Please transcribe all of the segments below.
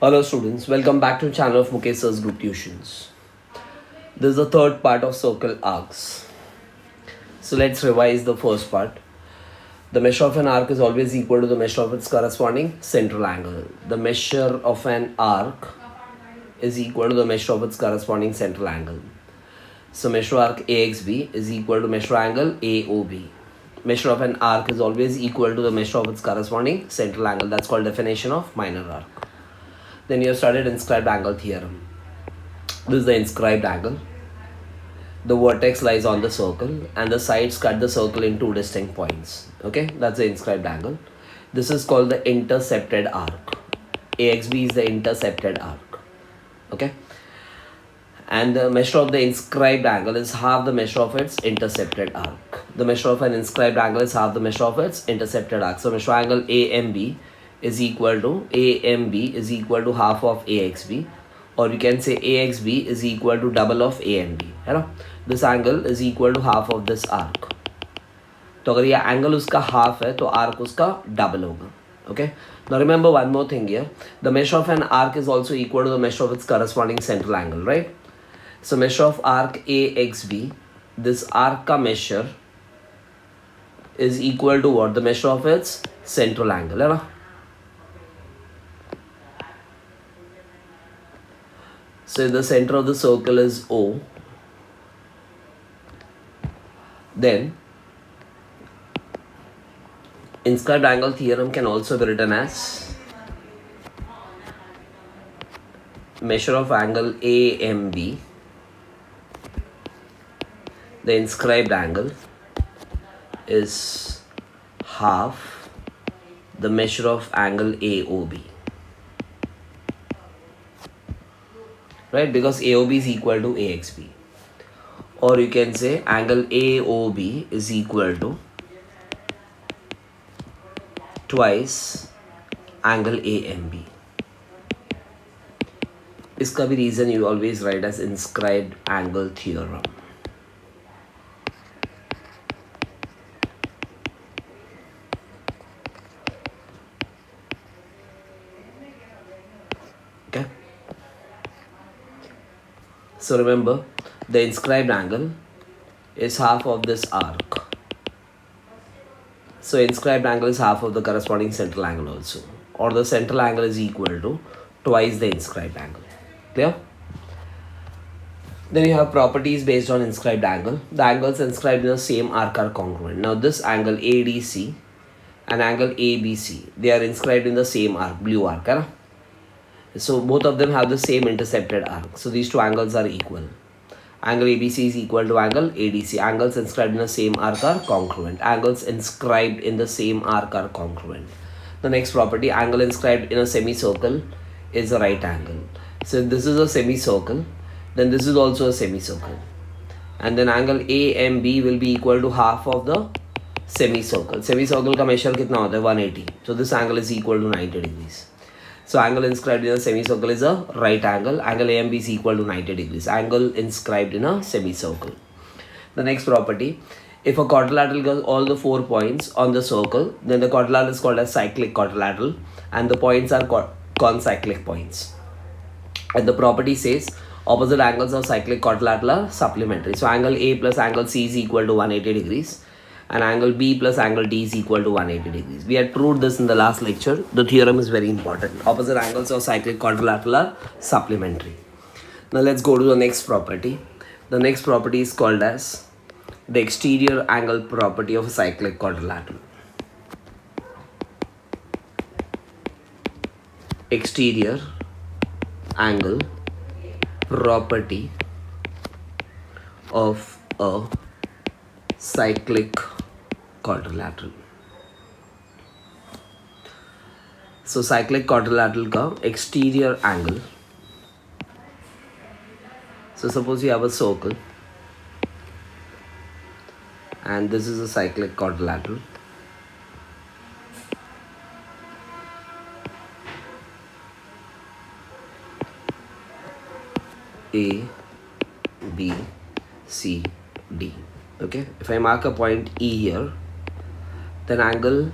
Hello students, welcome back to channel of Mukesh Sir's Group Tuitions. This is the third part of Cicle Arcs. So let's revise the first part. The measure of an arc is always equal to the measure of its corresponding central angle. The measure of an arc is equal to the measure of its corresponding central angle. So measure arc AXB is equal to measure angle AOB. Measure of an arc is always equal to the measure of its corresponding central angle. That's called definition of minor arc. Then you have studied inscribed angle theorem. This is the inscribed angle. The vertex lies on the circle and the sides cut the circle in two distinct points. Okay, that's the inscribed angle. This is called the intercepted arc. AXB is the intercepted arc. Okay, and the measure of the inscribed angle is half the measure of its intercepted arc. The measure of an inscribed angle is half the measure of its intercepted arc. So measure angle AMB is equal to half of AXB, or you can say AXB is equal to double of AMB. है ना? This angle is equal to half of this arc. तो अगर ये angle उसका half है तो arc उसका double होगा. Okay. Now remember one more thing here. The measure of an arc is also equal to the measure of its corresponding central angle, right? So measure of arc AXB, this arc का measure is equal to what? The measure of its central angle, है ना? So the center of the circle is O. Then inscribed angle theorem can also be written as measure of angle AMB. The inscribed angle is half the measure of angle AOB. Right, because AOB is equal to AXB, or you can say angle AOB is equal to twice angle AMB. इसका भी reason you always write as inscribed angle theorem. Okay. So remember, the inscribed angle is half of this arc. So inscribed angle is half of the corresponding central angle also. Or the central angle is equal to twice the inscribed angle. Clear? Then you have properties based on inscribed angle. The angles inscribed in the same arc are congruent. Now this angle ADC and angle ABC, they are inscribed in the same arc, blue arc. Right? So both of them have the same intercepted arc. So these two angles are equal. Angle ABC is equal to angle ADC. Angles inscribed in the same arc are congruent. Angles inscribed in the same arc are congruent. The next property, angle inscribed in a semicircle is a right angle. So this is a semicircle, then this is also a semicircle. And then angle AMB will be equal to half of the semicircle. Semicircle का measure कितना होता है? 180. So this angle is equal to 90 degrees. So angle inscribed in a semicircle is a right angle. Angle AMB is equal to 90 degrees. Angle inscribed in a semicircle. The next property, if a quadrilateral gives all the 4 points on the circle, then the quadrilateral is called as cyclic quadrilateral and the points are concyclic points. And the property says opposite angles of cyclic quadrilateral are supplementary. So angle A plus angle C is equal to 180 degrees. And angle B plus angle D is equal to 180 degrees. We had proved this in the last lecture. The theorem is very important. Opposite angles of cyclic quadrilateral are supplementary. Now let's go to the next property. The next property is called as the exterior angle property of a cyclic quadrilateral. Exterior angle property of a cyclic quadrilateral. So cyclic quadrilateral का exterior angle. So suppose you have a circle and this is a cyclic quadrilateral. A, B, C, D. Okay, if I mark a point E here, then angle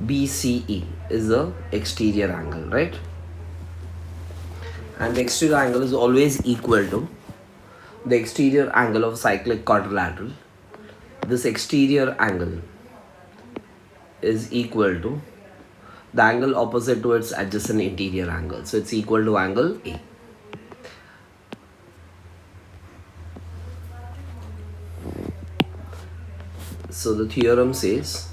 BCE is the exterior angle, right? and the exterior angle is always equal to the exterior angle of cyclic quadrilateral. This exterior angle is equal to the angle opposite to its adjacent interior angle. So it's equal to angle A. So the theorem says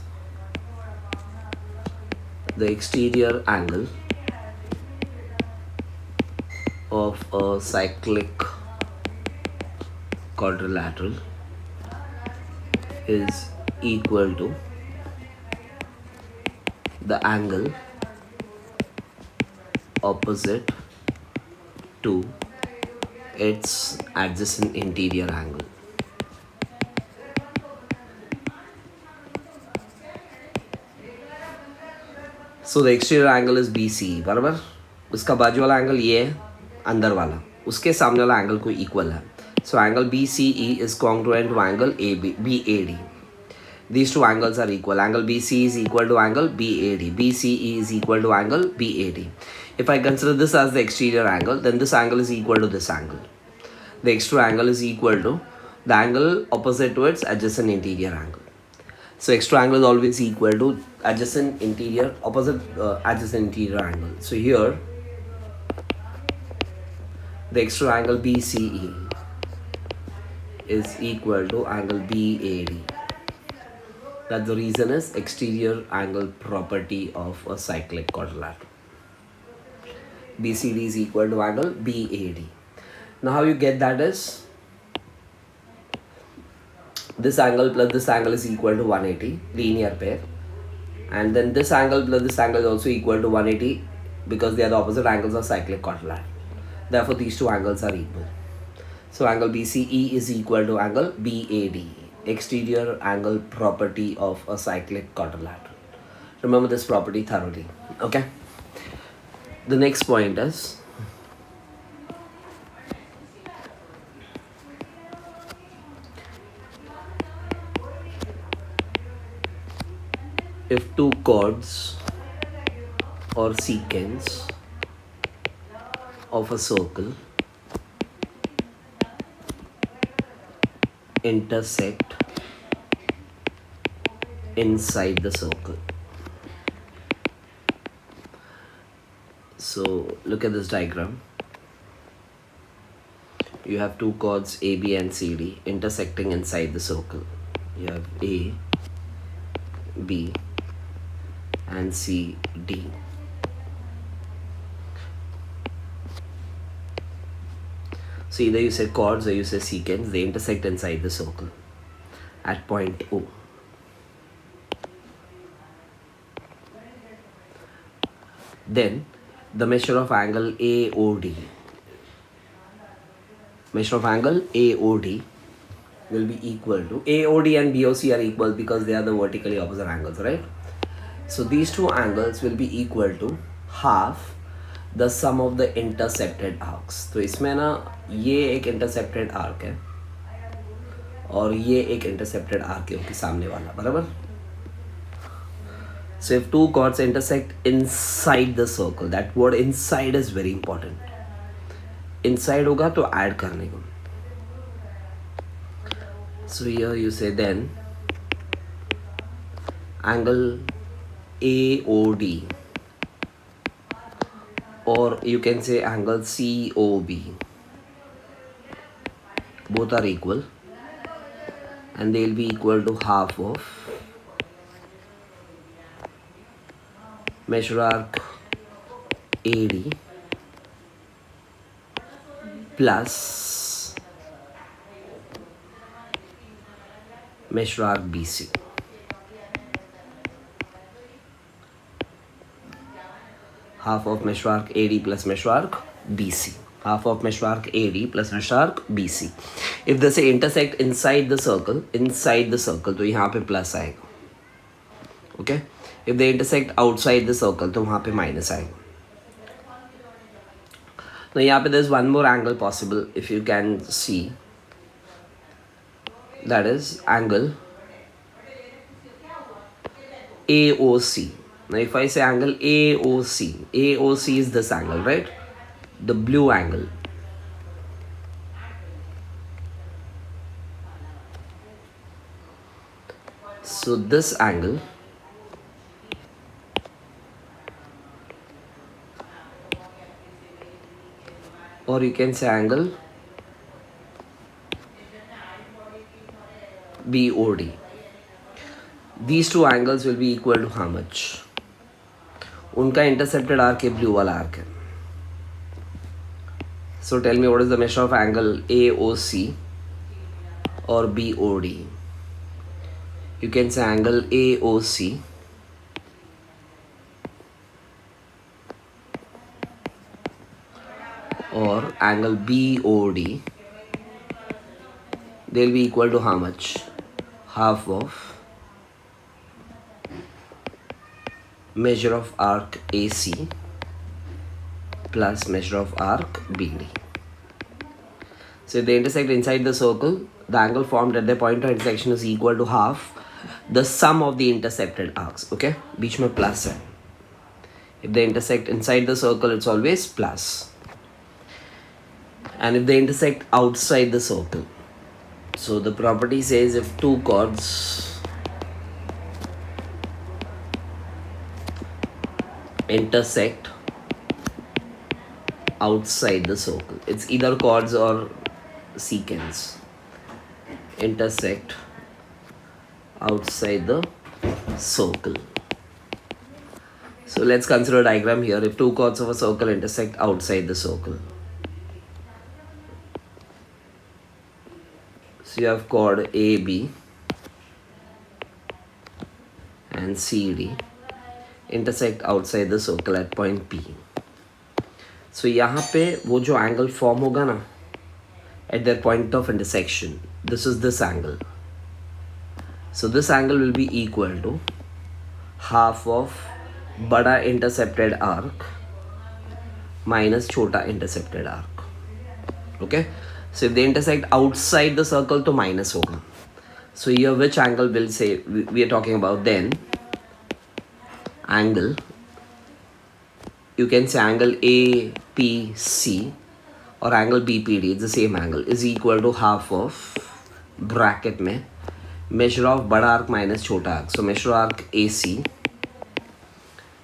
the exterior angle of a cyclic quadrilateral is equal to the angle opposite to its adjacent interior angle. So the exterior angle is BC, बराबर? उसका बाजू वाला angle ये है, अंदर वाला, उसके सामने वाला एंगल को इक्वल है. So angle BCE is congruent to angle BAD. These two angles are equal. Angle BC is equal to angle BAD. BCE is equal to angle BAD. If I consider this as the exterior angle, then this angle is equal to this angle. The exterior angle is equal to the angle opposite to its adjacent interior angle. So extra angle is always equal to adjacent interior, opposite adjacent interior angle. So here, the extra angle BCE is equal to angle BAD. That's the reason is exterior angle property of a cyclic quadrilateral. BCD is equal to angle BAD. Now how you get that is, this angle plus this angle is equal to 180, linear pair, and then this angle plus this angle is also equal to 180 because they are the opposite angles of cyclic quadrilateral. Therefore these two angles are equal. So angle BCE is equal to angle BAD, exterior angle property of a cyclic quadrilateral. Remember this property thoroughly. Okay. The next point is, if two chords or secants of a circle intersect inside the circle. So look at this diagram. You have two chords AB and CD intersecting inside the circle. You have A, B, and C, D. So either you say chords or you say secants, they intersect inside the circle at point O. Then the measure of angle AOD, measure of angle AOD will be equal to, AOD and BOC are equal because they are the vertically opposite angles, right? So these two angles will be equal to half the sum of the intercepted arcs. तो इसमें ना ये एक intercepted arc है और ये एक intercepted arc है उसके सामने वाला, बराबर? So if two chords intersect inside the circle, that word inside is very important. Inside होगा तो add करने को. So here you say then angle AOD, or you can say angle COB, both are equal and they will be equal to half of measure arc AD plus measure arc BC. Half of measure arc AD plus measure arc BC. Half of measure arc AD plus measure arc BC. If they say intersect inside the circle, तो यहाँ पे plus आएगा. Okay? If they intersect outside the circle, तो वहाँ पे minus आएगा. Now यहाँ पे there's one more angle possible if you can see. That is angle AOC. Now if I say angle AOC, AOC is this angle, right? the blue angle. So this angle or you can say angle BOD. These two angles will be equal to how much? उनका intercepted arc है blue वाला arc है. So tell me what is the measure of angle AOC or BOD? You can say angle AOC or angle BOD. They'll be equal to how much? Half of measure of arc AC plus measure of arc BD. So if they intersect inside the circle, the angle formed at the point of intersection is equal to half the sum of the intercepted arcs. Okay, बीच में plus है. If they intersect inside the circle, it's always plus. And if they intersect outside the circle, so the property says if two chords intersect outside the circle, it's either chords or secants, intersect outside the circle. So let's consider a diagram here. If two chords of a circle intersect outside the circle, so you have chord AB and CD intersect outside the circle at point P. So यहाँ पे वो जो angle form होगा ना at their point of intersection, this is this angle. So this angle will be equal to half of बड़ा intercepted arc minus छोटा intercepted arc. Okay? So if they intersect outside the circle, तो minus होगा. So here which angle will say we are talking about then? Angle, you can say angle APC or angle BPD, it's the same angle, is equal to half of bracket में measure of बड़ा arc minus छोटा arc. So measure arc AC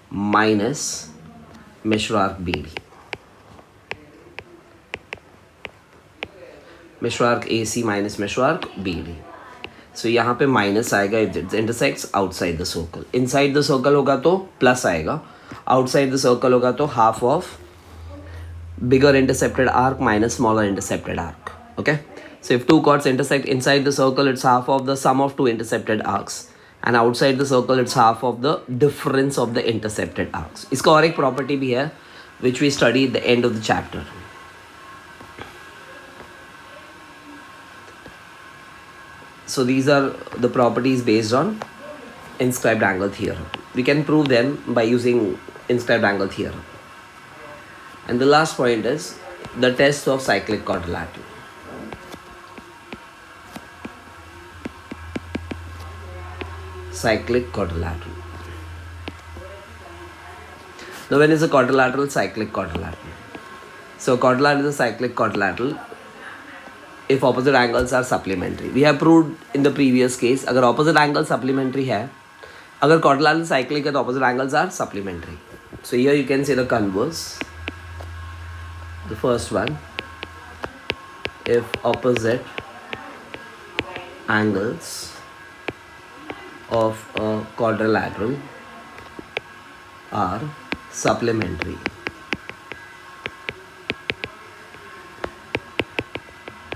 minus measure arc BD. Measure arc AC minus measure arc BD. So यहाँ पे minus आएगा if it intersects outside the circle. Inside the circle होगा तो plus आएगा. Outside the circle होगा तो half of bigger intercepted arc minus smaller intercepted arc. Okay? So if two chords intersect inside the circle, it's half of the sum of two intercepted arcs. And outside the circle, it's half of the difference of the intercepted arcs. इसका और एक property भी है which we study at the end of the chapter. So these are the properties based on inscribed angle theorem. We can prove them by using inscribed angle theorem. And the last point is the test of cyclic quadrilateral. Cyclic quadrilateral. Now when is a quadrilateral? Cyclic quadrilateral. So quadrilateral is a cyclic quadrilateral if opposite angles are supplementary. We have proved in the previous case, अगर opposite angle supplementary है, अगर quadrilateral cyclic है तो opposite angles are supplementary. So here you can say the converse. The first one, if opposite angles of a quadrilateral are supplementary,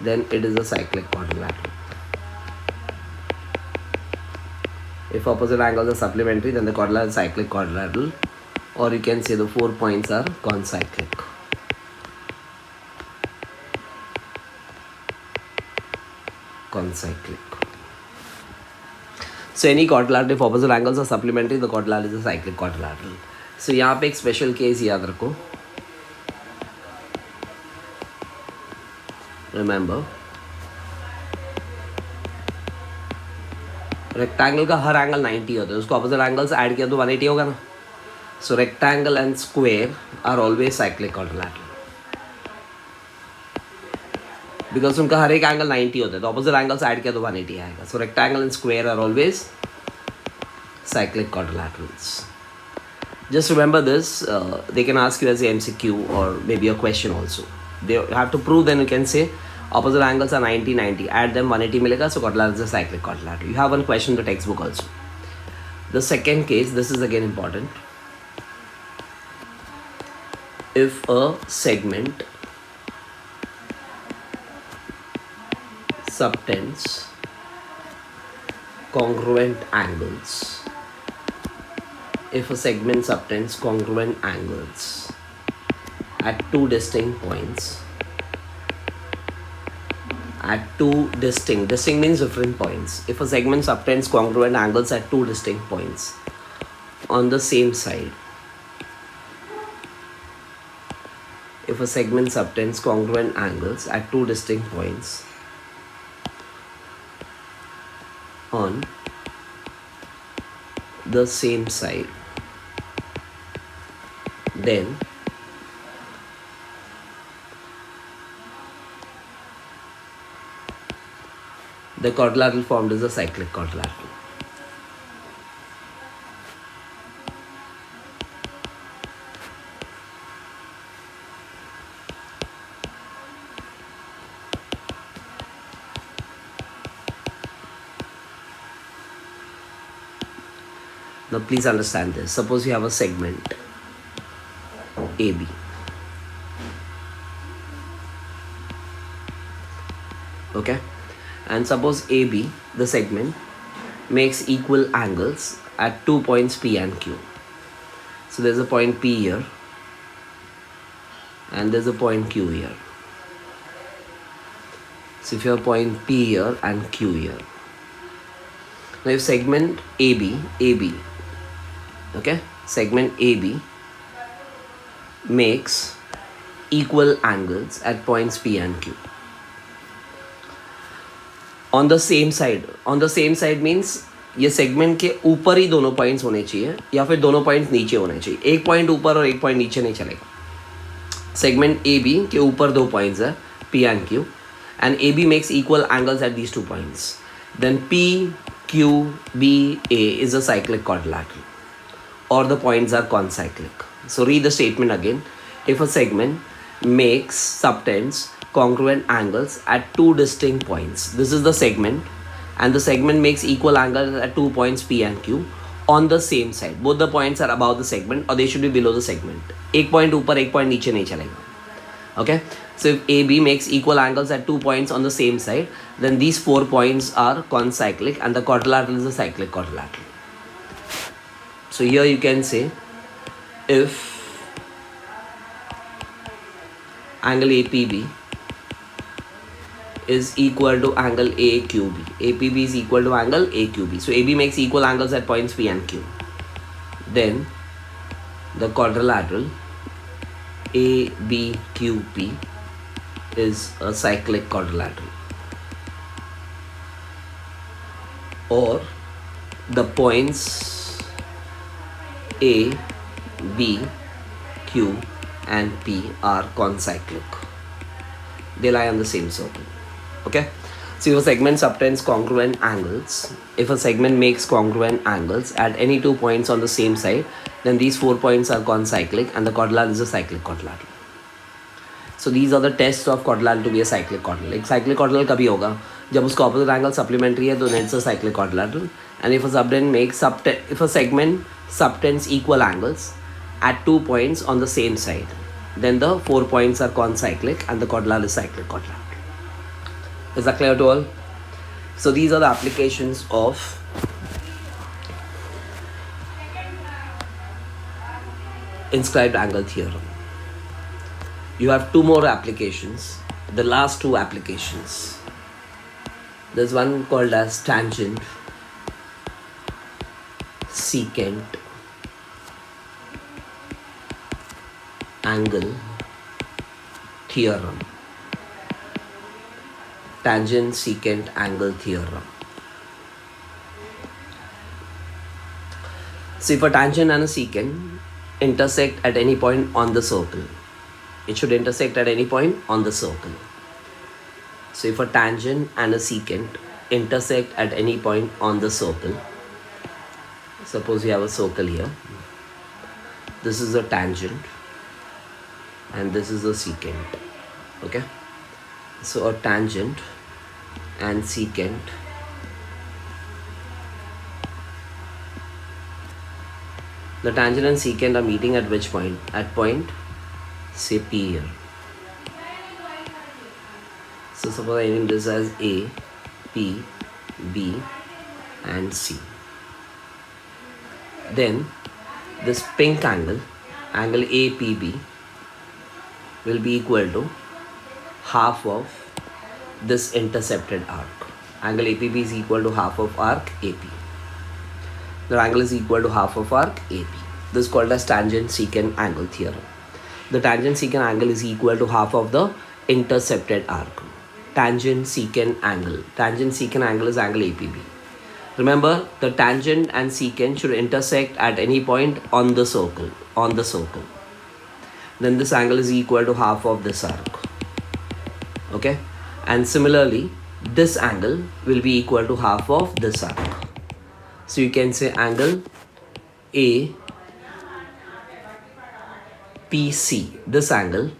then it is a cyclic quadrilateral. If opposite angles are supplementary, then the quadrilateral is cyclic quadrilateral, or you can say the 4 points are concyclic. Concyclic. So any quadrilateral, if opposite angles are supplementary, the quadrilateral is a cyclic quadrilateral. So यहाँ पे एक special case याद रखो. Remember, rectangle का हर angle 90 होता है, उसको opposite angles से add किया तो 180 होगा ना. So rectangle and square are always cyclic quadrilateral. Because उनका हर एक एंगल 90 होता है, तो ऑपोजिट एंगल से ऐड किया तो 180 आएगा. So rectangle and square are always cyclic quadrilaterals. Just remember this. They can ask you as a MCQ or maybe a question also. They have to prove, then you can say opposite angles are 90 90, add them 180 मिलेगा, so quadrilateral is a cyclic quadrilateral. You have one question in the textbook also. The second case, this is again important. If a segment subtends congruent angles, if a segment subtends congruent angles at two distinct points, at two distinct means different points. If a segment subtends congruent angles at two distinct points on the same side, if a segment subtends congruent angles at two distinct points on the same side, then the quadrilateral formed is a cyclic quadrilateral. Now please understand this. Suppose you have a segment AB. Okay? And suppose AB, the segment, makes equal angles at 2 points P and Q. So there's a point P here and there's a point Q here. So if you have point P here and Q here. Now if segment AB, okay, segment AB makes equal angles at points P and Q. On the same side means ये segment के ऊपर ही दोनों points होने चाहिए या फिर दोनों points नीचे होने चाहिए. एक पॉइंट ऊपर और एक पॉइंट नीचे नहीं चलेगा. सेगमेंट ए बी के ऊपर दो पॉइंट्स है P and Q, and A B makes equal angles at these two points. Then P Q B A is a cyclic quadrilateral or the points are concyclic. So read the statement again. If a segment makes subtends congruent angles at two distinct points, this is the segment, and the segment makes equal angles at 2 points P and Q on the same side. Both the points are above the segment or they should be below the segment. एक point ऊपर एक point नीचे नहीं चलेगा. Okay, so if AB makes equal angles at 2 points on the same side, then these 4 points are concyclic and the quadrilateral is a cyclic quadrilateral. So here you can say if angle APB is equal to angle AQB. APB is equal to angle AQB. So AB makes equal angles at points P and Q. Then the quadrilateral ABQP is a cyclic quadrilateral. Or the points A, B, Q and P are concyclic. They lie on the same circle. Okay, so if a segment subtends congruent angles, if a segment makes congruent angles at any 2 points on the same side, then these 4 points are concyclic and the quadrilateral is a cyclic quadrilateral. So these are the tests of quadrilateral to be a cyclic quadrilateral. एक cyclic quadrilateral कभी होगा जब उसका opposite angle supplementary है, तो it's a cyclic quadrilateral. And if a segment subtends equal angles at 2 points on the same side, then the 4 points are concyclic and the quadrilateral is cyclic quadrilateral. Is that clear to all? So these are the applications of inscribed angle theorem. You have 2 more applications, the last 2 applications. There's one called as tangent secant angle theorem. Tangent secant angle theorem. So if a tangent and a secant intersect at any point on the circle, it should intersect at any point on the circle. So if a tangent and a secant intersect at any point on the circle, suppose we have a circle here, this is a tangent and this is a secant. Okay, so a tangent and secant the tangent and secant are meeting at which point? At point say P here. So suppose I name this as A, P, B and C. Then this pink angle, angle APB, will be equal to half of this intercepted arc. Angle APB is equal to half of arc AP. The angle is equal to half of arc AP. This is called as tangent secant angle theorem. The tangent secant angle is equal to half of the intercepted arc. Tangent secant angle. Tangent secant angle is angle APB. Remember, the tangent and secant should intersect at any point on the circle. Then this angle is equal to half of this arc. Okay, and similarly, this angle will be equal to half of this arc. So you can say angle APC. This angle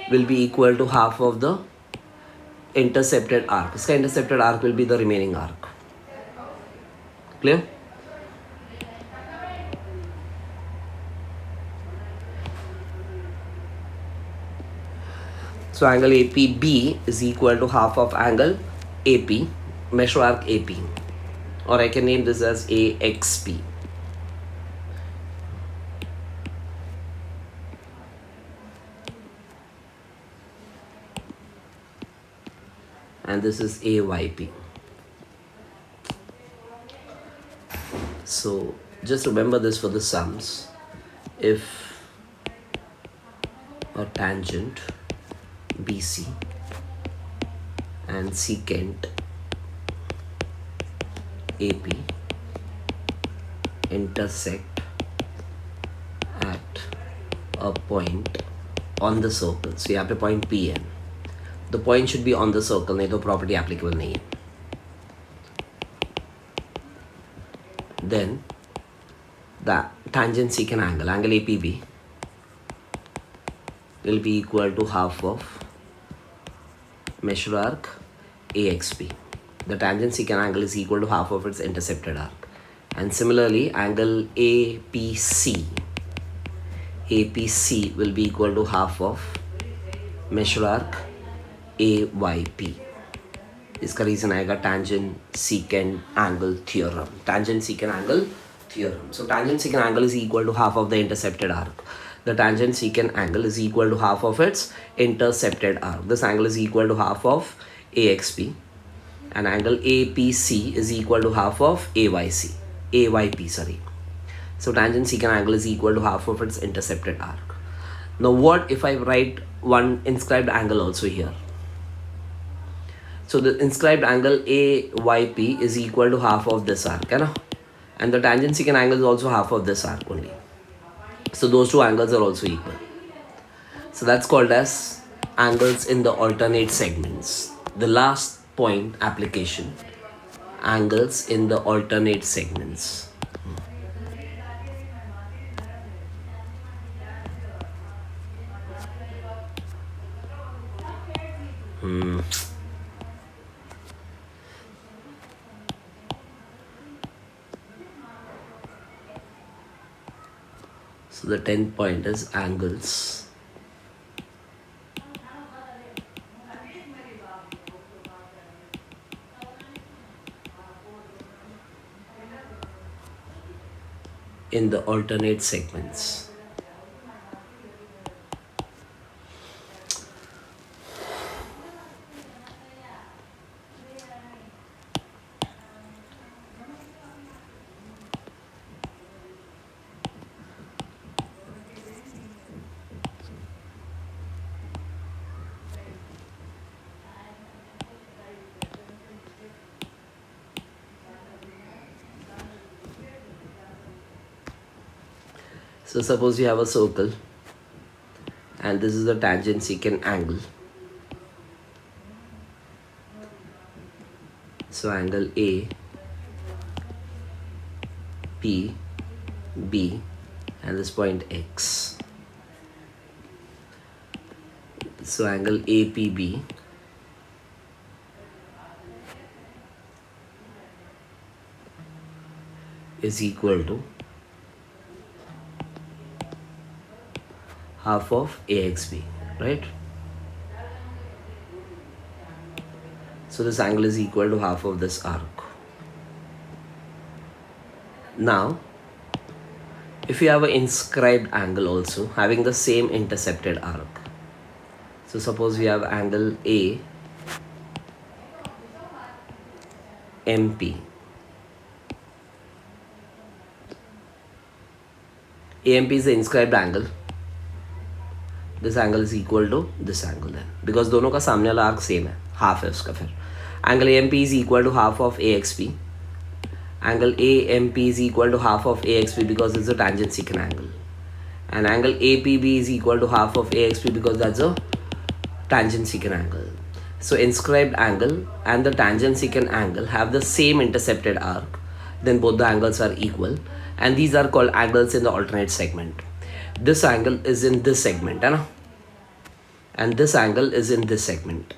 will be equal to half of the intercepted arc. This intercepted arc will be the remaining arc. Clear? So angle APB is equal to half of angle AP, measure arc AP, or I can name this as AXP. And this is AYP. So just remember this for the sums. If a tangent BC and secant AP intersect at a point on the circle, so यहाँ पे point Pn, the point should be on the circle, नहीं तो property applicable नहीं है. Then the tangent secant angle, angle APB, will be equal to half of measure arc AXP. The tangent secant angle is equal to half of its intercepted arc. And similarly, angle APC will be equal to half of measure arc AYP. इसका reason आएगा tangent secant angle theorem. Tangent secant angle theorem. So tangent secant angle is equal to half of the intercepted arc. The tangent secant angle is equal to half of its intercepted arc. This angle is equal to half of AXP, and angle APC is equal to half of AYP. So tangent secant angle is equal to half of its intercepted arc. Now what if I write one inscribed angle also here? So the inscribed angle AYP is equal to half of this arc, and the tangent secant angle is also half of this arc only. So those two angles are also equal. So that's called as angles in the alternate segments. The last point application, angles in the alternate segments. So the 10th point is angles in the alternate segments. So suppose you have a circle and this is the tangent secant angle. So angle A, P, B, and this point X. So angle APB is equal to half of AXB, right? So this angle is equal to half of this arc. Now, if you have an inscribed angle also having the same intercepted arc, so suppose we have angle A, MP. AMP is the inscribed angle. This angle is equal to this angle then, because दोनों का सामने वाला arc same है, half है उसका फिर. Angle AMP is equal to half of AXP. Angle AMP is equal to half of AXP because it's a tangent secant angle. And angle APB is equal to half of AXP because that's a tangent secant angle. So inscribed angle and the tangent secant angle have the same intercepted arc, then both the angles are equal, and these are called angles in the alternate segment. This angle is in this segment, and this angle is in this segment.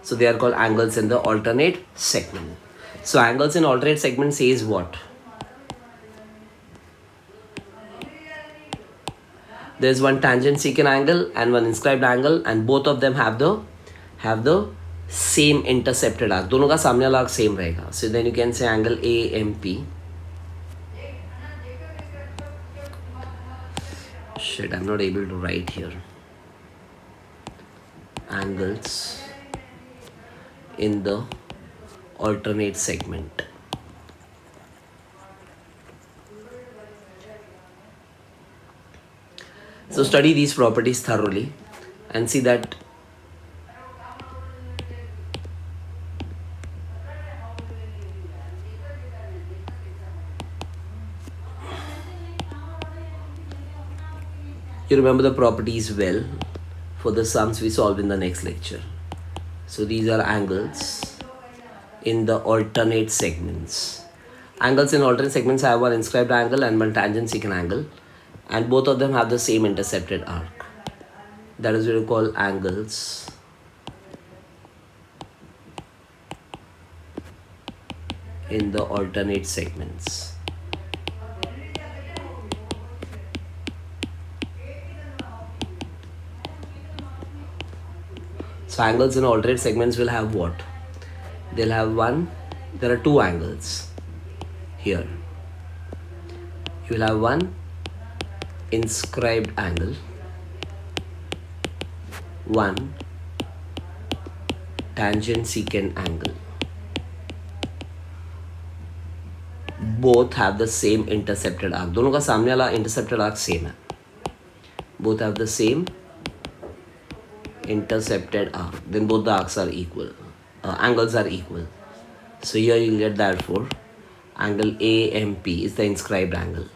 So they are called angles in the alternate segment. So angles in alternate segment says what? There is one tangent secant angle and one inscribed angle, and both of them have the same intercepted arc. दोनों का सामने वाला arc same रहेगा. So then you can say angle AMP. Shit, I'm not able to write here. Angles in the alternate segment. So study these properties thoroughly and see that you remember the properties well for the sums we solve in the next lecture. So these are angles in the alternate segments. Angles in alternate segments have one inscribed angle and one tangent secant angle, and both of them have the same intercepted arc. That is what we call angles in the alternate segments. So angles in alternate segments will have what? They'll have there are two angles here. You will have one inscribed angle, one tangent secant angle. Both have the same intercepted arc. दोनों का सामने वाला intercepted arc same है. Both have the same intercepted arc. Then both the arcs are equal. Angles are equal. So here you get therefore angle AMP is the inscribed angle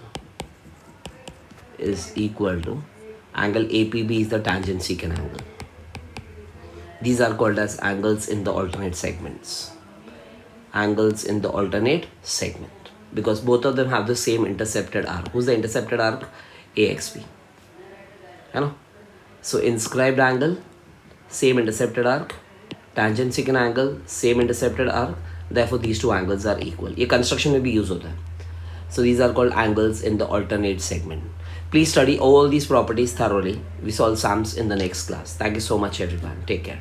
is equal to angle APB is the tangent secant angle. These are called as angles in the alternate segments. Angles in the alternate segment, because both of them have the same intercepted arc. Who's the intercepted arc? AXP. So inscribed angle, same intercepted arc. Tangent secant angle, same intercepted arc. Therefore these two angles are equal. ये construction में भी use होता है. So these are called angles in the alternate segment. Please study all these properties thoroughly. We solve sums in the next class. Thank you so much everyone. Take care.